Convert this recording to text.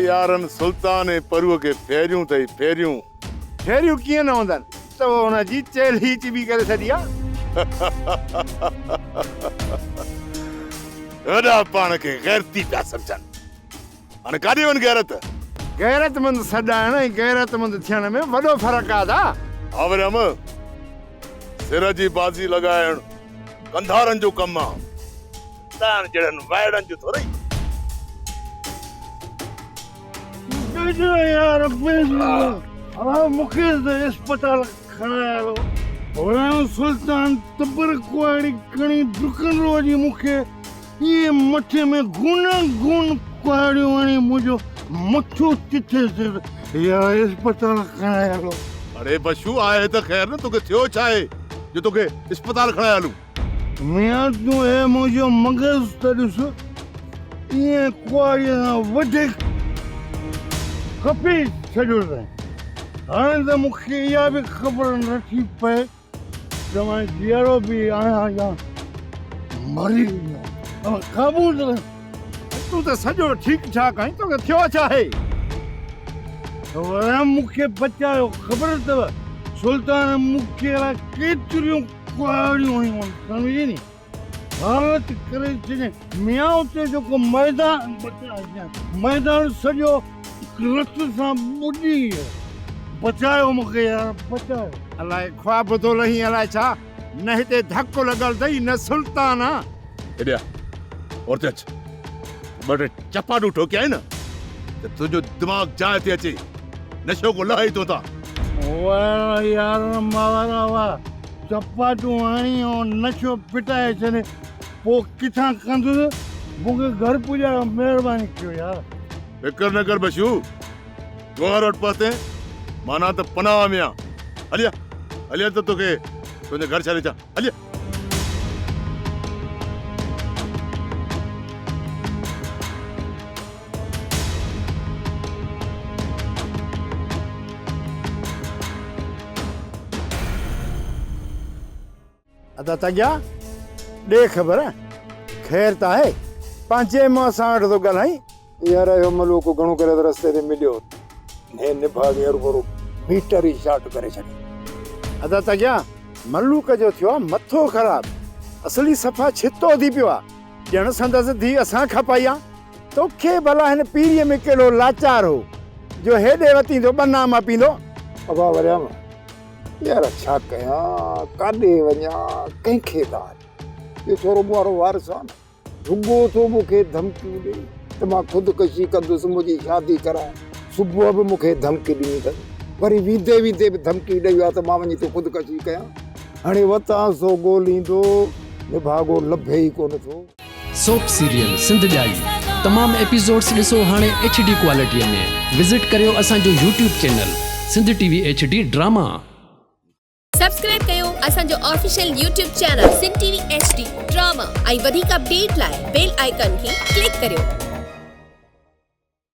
यारन सुल्तान ए परुअ के फेरियूं तई फेरियूं कीअं न हूंदनि त हुनजी चेल हीच बि करे छॾी आहे। वॾा पाण खे गैरती पिया सम्झनि। हाणे काॾे वञ गैरत? गैरतमंद सॾाइण ऐं गैरतमंद थियण में वॾो फ़र्क़ु आहे दा। आवरम सिर जी बाज़ी लॻाइण कंधारनि जो कमु आहे, तान जहिड़नि वाइड़नि जो थोरी। यार मूंखे अस्पताल खणायो सुल्तान तबर कुआड़ी खणी डुकण रोजी मूंखे ये मथे में गुन कुआड़ियूं हणी मुंहिंजो मथो चिथे यार अस्पताल खणायो। अरे बशू आहे त ख़ैर न, तोखे थियो छा आहे जो तोखे अस्पताल खणाए हलूं? मियां तूं हे मुंहिंजो मग़ज़ त ॾिस ईअं कुआड़ीअ सां वधीक खपी छॾियो अथई। हाणे त मूंखे इहा बि ख़बर नथी पए त मां जीअरो बि आहियां या मरी वियो। क़ाबू तूं त सॼो ठीकु ठाक आहीं, तोखे थियो छा आहे? मूंखे बचायो। ख़बर अथव सुल्तान मूंखे केतिरियूं कुआड़ियूं हुयूं सम्झी नी, हालत करे छॾे। मियां उते जेको मैदान सॼो रत सां ॿुॾी वियो। बचायो मूंखे यार, बचायो। अलाए ख्वाब थो लही अलाए छा, न हिते धक्को लॻल अथई न सुल्तान आहे। हेॾे और ते अच, ॿ टे चपाटू ठोकिया आहिनि न त तुंहिंजो दिमाग़ जाइ ते अचे, नशो को लही थो था। वाह यार मावारा वाह, चपाटू हणी ऐं नशो पिटाए छॾे पोइ किथां कंदुसि? मूंखे घर पुॼायो, महिरबानी कयो यार। फिकर न कर बशू, गोहर वटि पहुते माना त पनाह में आहे। हलिया हलिया त तोखे तुंहिंजे घर छॾे अचां, हलिया। अदा तॻिया ॾे ख़बर, ख़ैर त आहे? पंहिंजे मां सां वटि थो ॻाल्हाई यार। इहो मलूक घणो करे त रस्ते ते मिलियो, ने निभाग हरू मीटर ई शॉट करे छॾी। अदा तॻिया मलूक जो थियो आहे मथो ख़राब, असली सफ़ा छितो थी पियो आहे। ॼण संदसि धीउ असां खपाई आहे। तोखे भला हिन पीढ़ीअ में कहिड़ो लाचार हो जो हेॾे वतींदो बना मां पींदो? अबा वरियाम यार छा कयां, काॾे वञा, कंहिंखे दार? इहो थोरो मुआरो वारस आहे न, रुॻो थो मूंखे धमकी ॾे त मां ख़ुदकशी कंदुसि, मुंहिंजी शादी कराए। सुबुह बि मूंखे धमकी ॾिनी अथई, वरी वींदे वींदे बि धमकी ॾेई आहे त मां वञी थो ख़ुदकशी कयां। हाणे वतां सो ॻोल्हींदो निभागो लभे ई कोन थो। सोप सीरियल सिंध ॼाई तमामु एपिसोड्स ॾिसो हाणे HD क्वालिटीअ में। विज़िट करियो असांजो YouTube channel Sindh TV HD drama. Subscribe कयो असांजो official YouTube channel Sindh TV HD drama ऐं वधीक अपडेट लाइ बेल आइकन खे क्लिक करियो।